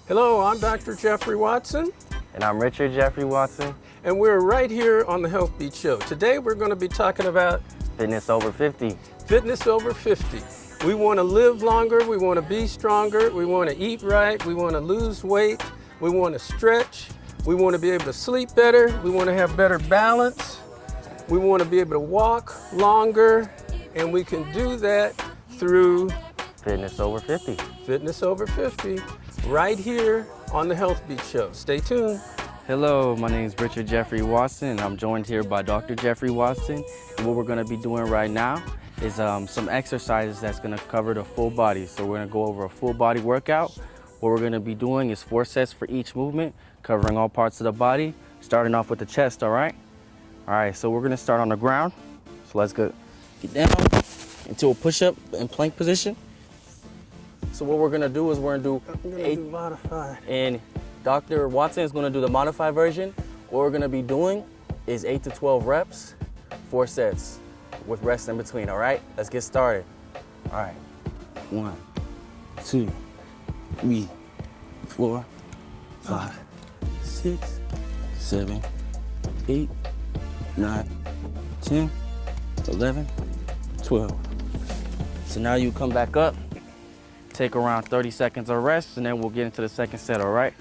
Hello, I'm Dr. Jeffrey Watson. And I'm Richard Jeffrey Watson. And we're right here on the Healthbeat Show. Today we're going to be talking about Fitness over 50. Fitness over 50. We want to live longer, we want to be stronger, we want to eat right, we want to lose weight, we want to stretch, we want to be able to sleep better, we want to have better balance, we want to be able to walk longer, and we can do that through Fitness over 50. Fitness over 50, right here on the Healthbeat Show. Stay tuned. Hello, my name is Richard Jeffrey Watson, and I'm joined here by Dr. Jeffrey Watson. And what we're going to be doing right now is some exercises that's going to cover the full body. So we're going to go over a full body workout. What we're going to be doing is 4 sets for each movement, covering all parts of the body, starting off with the chest, all right? All right, so we're going to start on the ground. So let's get down into a push-up and plank position. So what we're gonna do is we're gonna do modified. And Dr. Watson is gonna do the modified version. What we're gonna be doing is 8 to 12 reps, 4 sets with rest in between, all right? Let's get started. All right, 1, 2, 3, 4, 5, 6, 7, 8, 9, 10, 11, 12. So now you come back up. Take around 30 seconds of rest, and then we'll get into the second set, all right?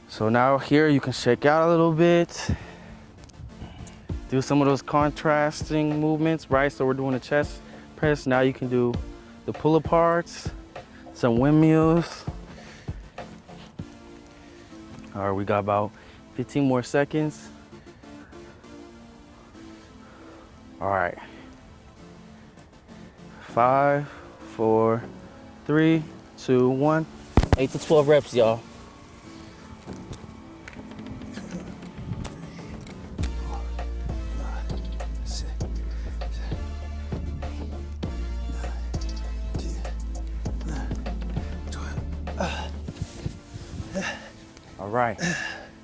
So now here you can shake out a little bit. Do some of those contrasting movements, right? So we're doing the chest press. Now you can do the pull-aparts, some windmills. All right, we got about 15 more seconds. All right. 5, 4, 3, 2, 1. 8 to 12 reps, y'all. All right,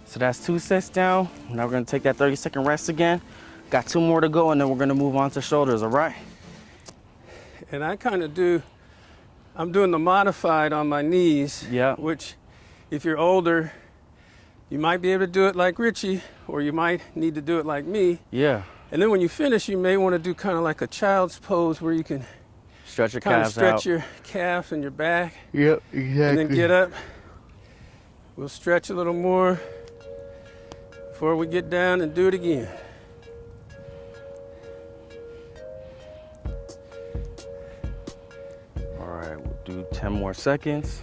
so that's 2 sets down. Now we're gonna take that 30-second rest again. Got 2 more to go, and then we're gonna move on to shoulders, all right? And I kind of do, I'm doing the modified on my knees, Yeah. which if you're older, you might be able to do it like Richie, or you might need to do it like me. Yeah. And then when you finish, you may want to do kind of like a child's pose where you can Stretch your kind of calves stretch out. your calf and your back. Yep, exactly. And then get up. We'll stretch a little more before we get down and do it again. All right, we'll do 10 more seconds.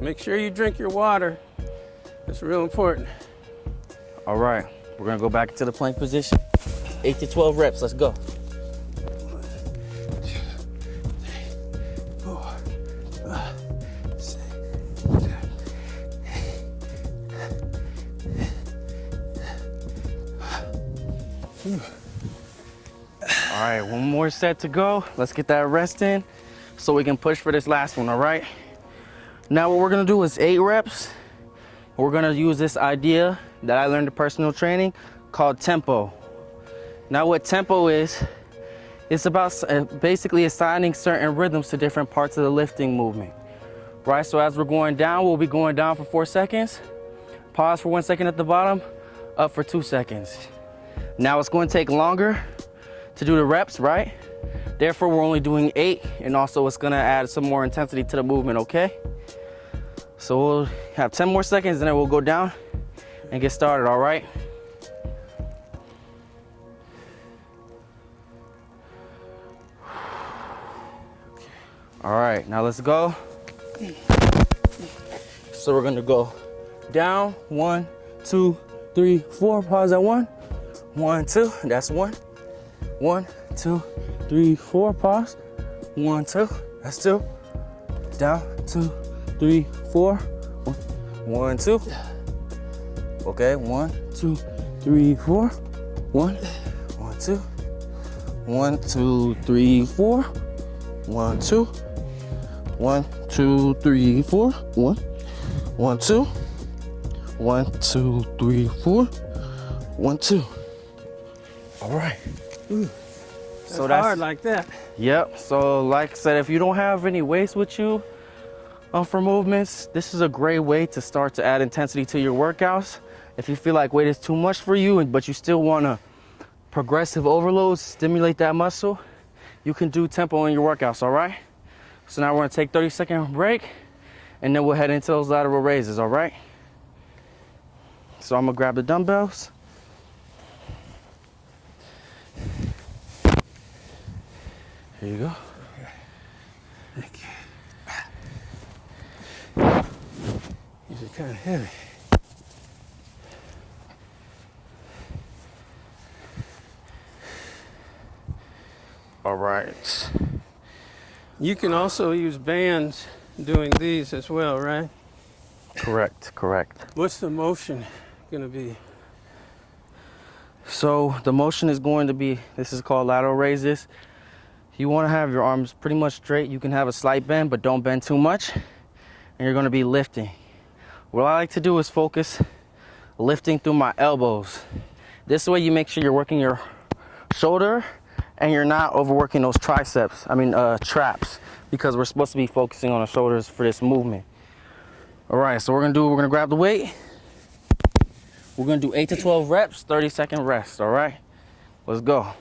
Make sure you drink your water. It's real important. All right, we're gonna go back into the plank position. 8 to 12 reps, let's go. 4, 5, 6, 7. All right, 1 more set to go. Let's get that rest in so we can push for this last one, all right? Now what we're gonna do is 8 reps. We're gonna use this idea that I learned in personal training called tempo. Now what tempo is, it's about basically assigning certain rhythms to different parts of the lifting movement, right? So as we're going down, we'll be going down for 4 seconds, pause for 1 second at the bottom, up for 2 seconds. Now it's going to take longer to do the reps, right? Therefore, we're only doing 8, and also it's gonna add some more intensity to the movement, okay? So we'll have 10 more seconds, and then we'll go down and get started, all right? All right, now let's go. So we're gonna go down, 1, 2, 3, 4, pause at 1. 1, 2, that's 1. 1, 2, 3, 4, pause. 1, 2, that's 2. Down, 2, 3, 4. 1, 2. Okay, 1, 2, 3, 4. 1, 1, 2. 1, 2, 3, 4. 1, 2. 1, 2, 3, 4. 1, 1, 2. 1, 2, 3, 4. 1, 2. All right. So that's hard like that. Yep. So like I said, if you don't have any weights with you for movements, this is a great way to start to add intensity to your workouts. If you feel like weight is too much for you, but you still want to progressive overloads, stimulate that muscle, you can do tempo in your workouts, all right? So now we're gonna take 30-second break, and then we'll head into those lateral raises, all right? So I'm gonna grab the dumbbells. Here you go. Thank you. These are kind of heavy. All right. You can also use bands doing these as well, right? Correct. What's the motion going to be? So the motion is going to be, this is called lateral raises. You want to have your arms pretty much straight. You can have a slight bend, but don't bend too much. And you're going to be lifting. What I like to do is focus lifting through my elbows. This way you make sure you're working your shoulder and you're not overworking those traps, because we're supposed to be focusing on the shoulders for this movement. All right, so we're gonna grab the weight. We're gonna do 8 to 12 reps, 30-second rest, all right? Let's go.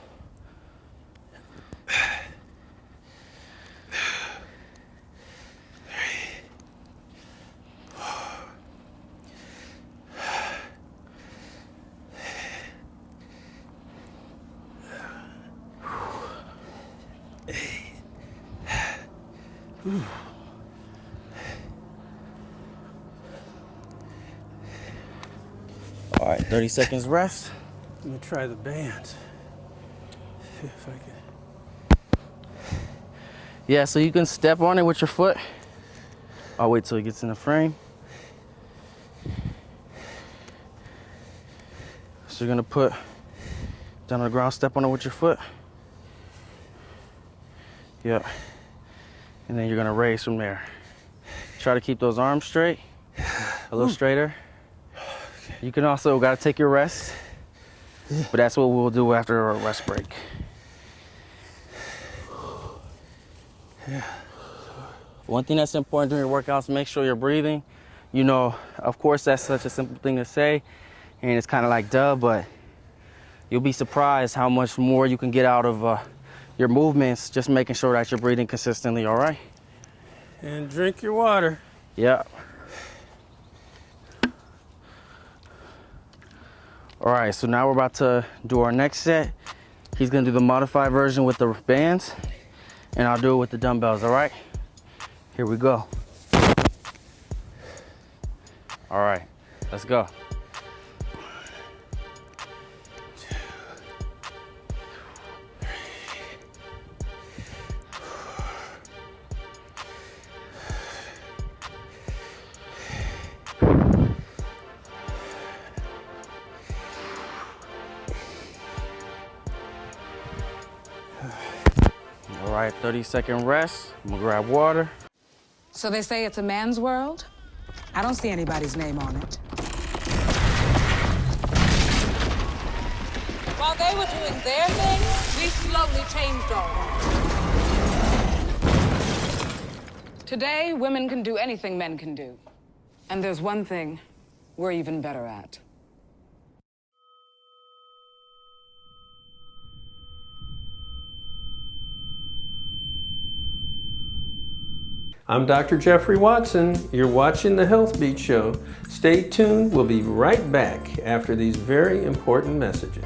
All right, 30 seconds rest. I'm going to try the bands. See if I can. Yeah, so you can step on it with your foot. I'll wait till it gets in the frame. So you're gonna put down on the ground, step on it with your foot. Yep. And then you're gonna raise from there. Try to keep those arms straight, a little straighter. You can also gotta take your rest, but that's what we'll do after our rest break. Yeah. One thing that's important during your workouts, make sure you're breathing. You know, of course, that's such a simple thing to say, and it's kind of like duh, but you'll be surprised how much more you can get out of your movements, just making sure that you're breathing consistently, all right? And drink your water. Yeah. All right, so now we're about to do our next set. He's gonna do the modified version with the bands, and I'll do it with the dumbbells, all right? Here we go. All right, let's go. All right, 30-second rest. I'm gonna grab water. So they say it's a man's world? I don't see anybody's name on it. While they were doing their thing, we slowly changed all that. Today, women can do anything men can do. And there's one thing we're even better at. I'm Dr. Jeffrey Watson. You're watching the Healthbeat Show. Stay tuned. We'll be right back after these very important messages.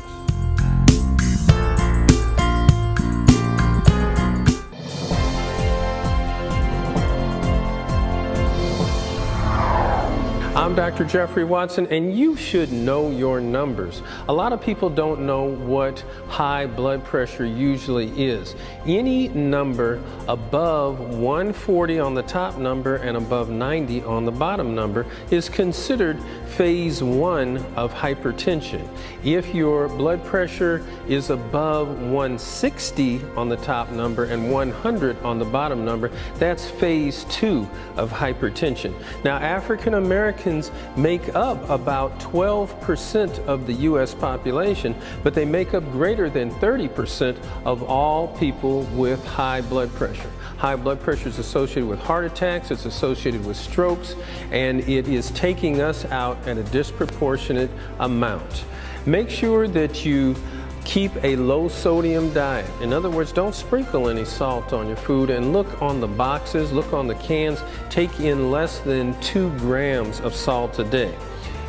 I'm Dr. Jeffrey Watson, and you should know your numbers. A lot of people don't know what high blood pressure usually is. Any number above 140 on the top number and above 90 on the bottom number is considered phase 1 of hypertension. If your blood pressure is above 160 on the top number and 100 on the bottom number, that's phase 2 of hypertension. Now, African Americans Americans make up about 12% of the U.S. population, but they make up greater than 30% of all people with high blood pressure. High blood pressure is associated with heart attacks, it's associated with strokes, and it is taking us out at a disproportionate amount. Make sure that you keep a low sodium diet. In other words, don't sprinkle any salt on your food, and look on the boxes, look on the cans, take in less than 2 grams of salt a day.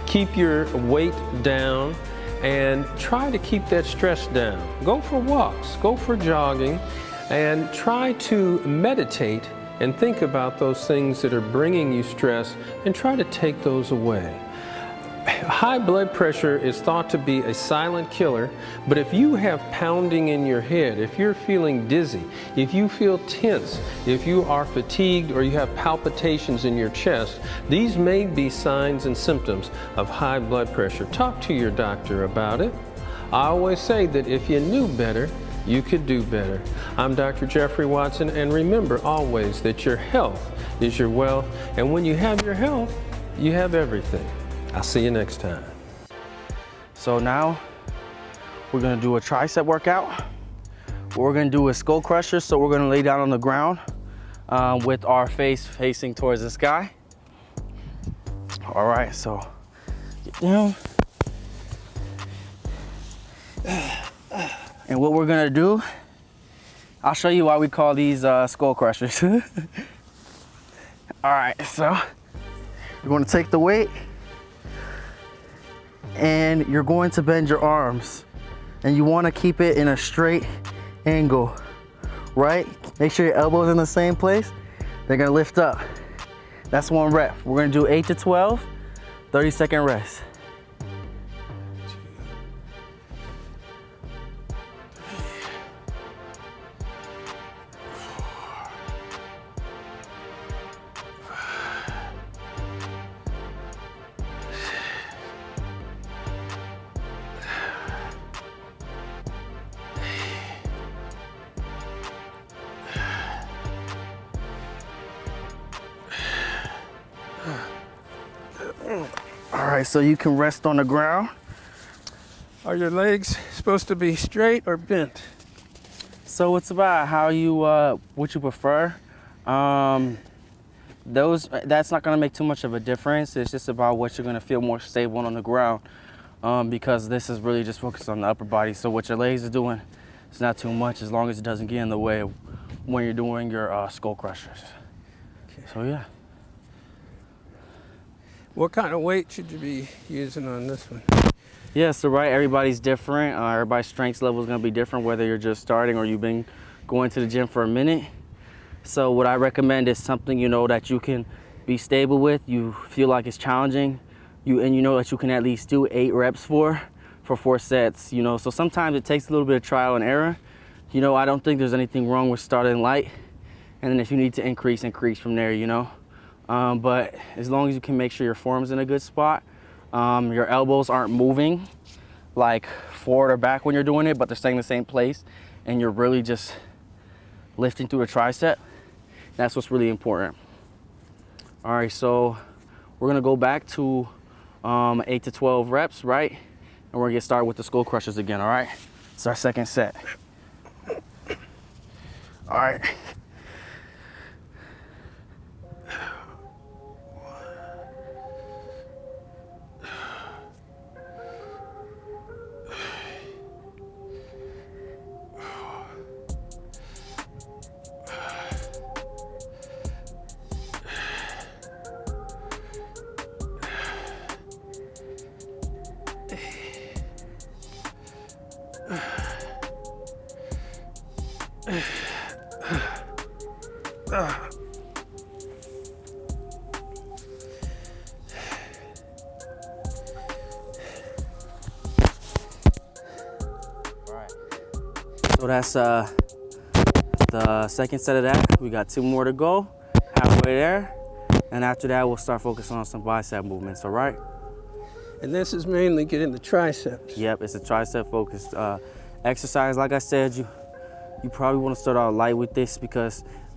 Keep your weight down and try to keep that stress down. Go for walks, go for jogging, and try to meditate and think about those things that are bringing you stress and try to take those away. High blood pressure is thought to be a silent killer, but if you have pounding in your head, if you're feeling dizzy, if you feel tense, if you are fatigued or you have palpitations in your chest, these may be signs and symptoms of high blood pressure. Talk to your doctor about it. I always say that if you knew better, you could do better. I'm Dr. Jeffrey Watson, and remember always that your health is your wealth, and when you have your health, you have everything. I'll see you next time. So now we're gonna do a tricep workout. What we're gonna do is skull crushers. So we're gonna lay down on the ground with our face facing towards the sky. All right, so get down. And what we're gonna do, I'll show you why we call these skull crushers. All right, so you're gonna take the weight and you're going to bend your arms, and you want to keep it in a straight angle, right? Make sure your elbows in the same place. They're gonna lift up. That's 1 rep. We're gonna do 8 to 12, 30-second rest. All right, so you can rest on the ground. Are your legs supposed to be straight or bent? So it's about how you, what you prefer. That's not gonna make too much of a difference. It's just about what you're gonna feel more stable on the ground, because this is really just focused on the upper body. So what your legs are doing, it's not too much as long as it doesn't get in the way of when you're doing your skull crushers. Okay. So yeah. What kind of weight should you be using on this one? Yeah, so right, everybody's different. Everybody's strength level is gonna be different, whether you're just starting or you've been going to the gym for a minute. So what I recommend is something you know that you can be stable with, you feel like it's challenging, and you know that you can at least do 8 reps for 4 sets, you know. So sometimes it takes a little bit of trial and error. You know, I don't think there's anything wrong with starting light, and then if you need to increase from there, you know. But as long as you can make sure your form's in a good spot, your elbows aren't moving like forward or back when you're doing it, but they're staying in the same place, and you're really just lifting through a tricep. That's what's really important. All right, so we're gonna go back to 8 to 12 reps, right? And we're gonna get started with the skull crushers again, all right? It's our second set. All right. So that's the second set of that. We got 2 more to go, halfway there. And after that, we'll start focusing on some bicep movements, all right? And this is mainly getting the triceps. Yep, it's a tricep focused exercise. Like I said, you probably want to start out light with this because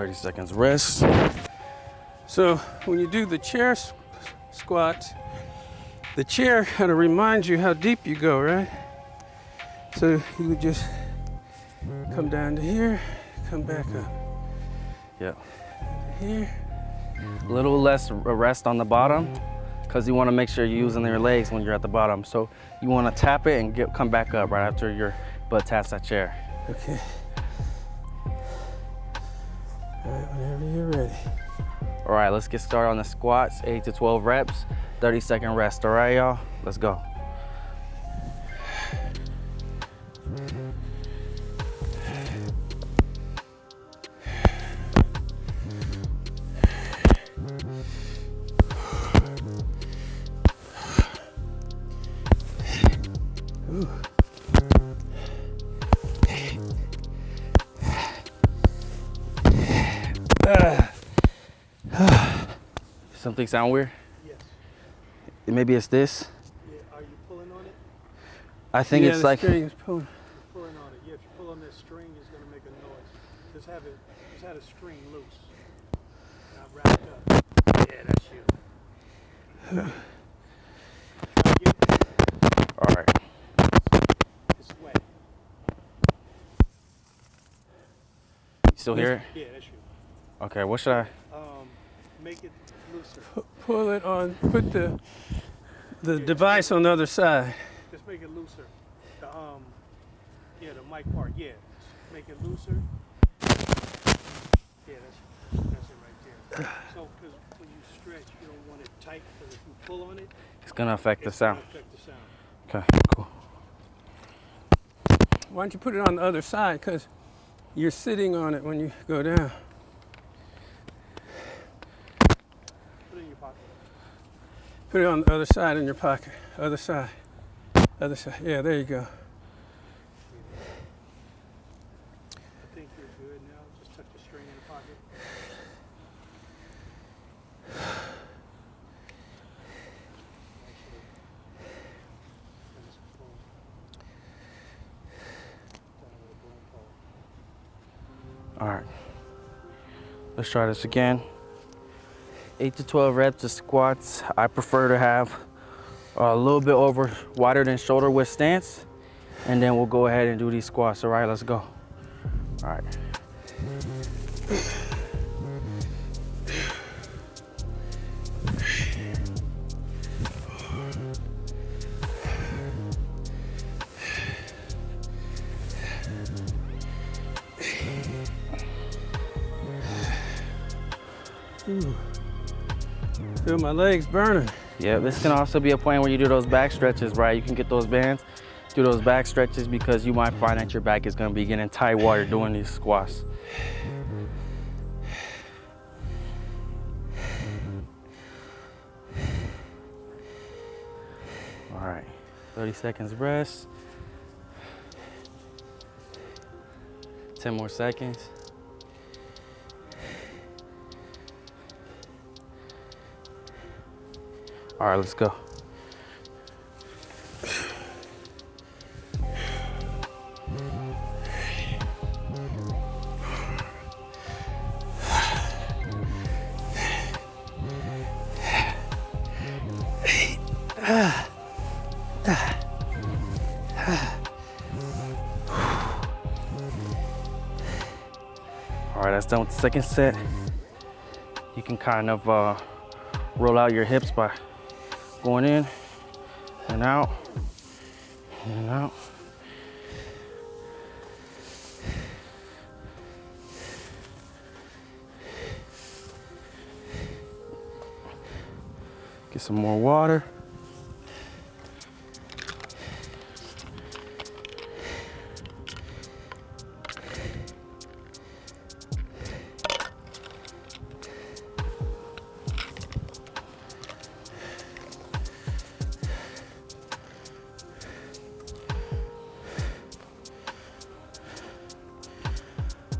30 seconds rest. So when you do the chair squats, the chair kind of reminds you how deep you go, right? So you would just come down to here, come back up. Yep. Here. A little less rest on the bottom because you want to make sure you're using your legs when you're at the bottom. So you want to tap it and come back up right after your butt taps that chair. Okay. All right, whenever you're ready. All right, let's get started on the squats, 8 to 12 reps, 30-second rest. All right, y'all, let's go. Something sound weird? Yes. Maybe it's this. Yeah. Are you pulling on it? I think it's like. String is pulling. Pulling on it. Yeah. If you pull on that string, it's gonna make a noise. Just have a string loose. Not wrapped up. Yeah, that's you. All right. It's wet. You still hear it? Yeah, that's you. Okay. What should I? Make it looser. Pull it on. Put the device on the other side. Just make it looser. The the mic part. Yeah. Just make it looser. Yeah, that's it right there. So, because when you stretch, you don't want it tight. Because if you pull on it, It's gonna affect the it's sound. gonna affect the sound. Okay. Cool. Why don't you put it on the other side? Because you're sitting on it when you go down. Put it in your pocket. Put it on the other side in your pocket. Other side. Other side. Yeah, there you go. I think you're good now. Just tuck the string in the pocket. All right. Let's try this again. 8 to 12 reps of squats. I prefer to have a little bit over wider than shoulder width stance. And then we'll go ahead and do these squats. All right, let's go. All right. Ooh. Feel my legs burning. Yeah, this can also be a point where you do those back stretches, right? You can get those bands, do those back stretches because you might find that your back is gonna be getting tight while you're doing these squats. All right, 30 seconds rest. 10 more seconds. All right, let's go. All right, that's done with the second set. You can kind of roll out your hips by going in and out, in and out. Get some more water.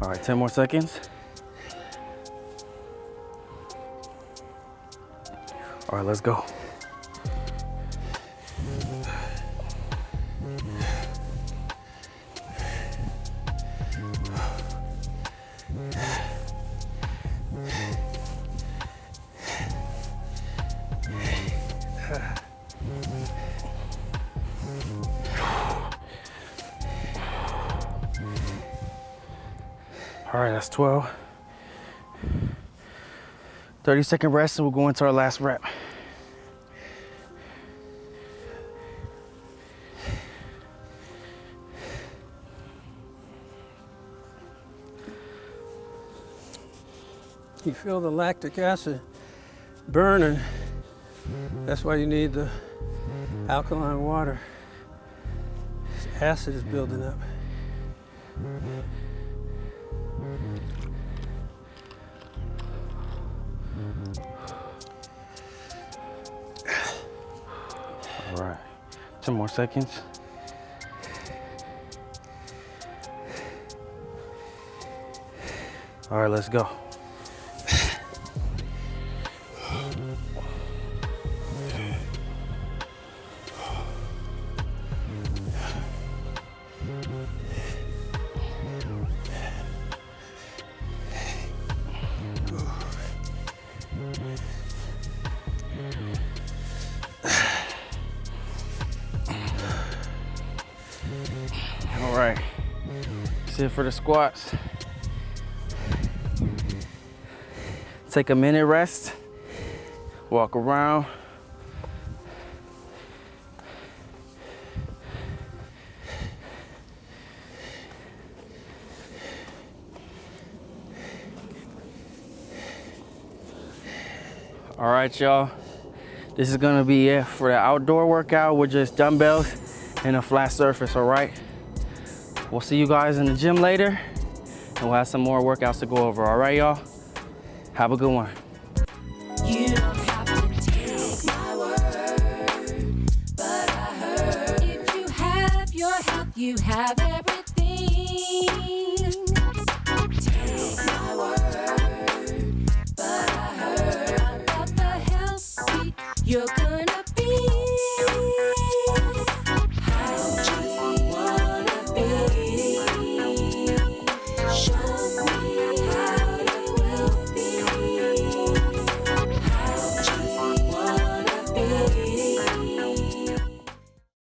All right, 10 more seconds. All right, let's go. All right, that's 12. 30-second rest and we'll go into our last rep. You feel the lactic acid burning. That's why you need the alkaline water. Acid is building up. All right, 10 more seconds. All right, let's go. All right, that's it for the squats. Take a minute rest, walk around. All right, y'all. This is gonna be it for the outdoor workout with just dumbbells and a flat surface, all right? We'll see you guys in the gym later, and we'll have some more workouts to go over, all right, y'all? Have a good one. You don't have to take my word, but I heard if you have your health, you have everything.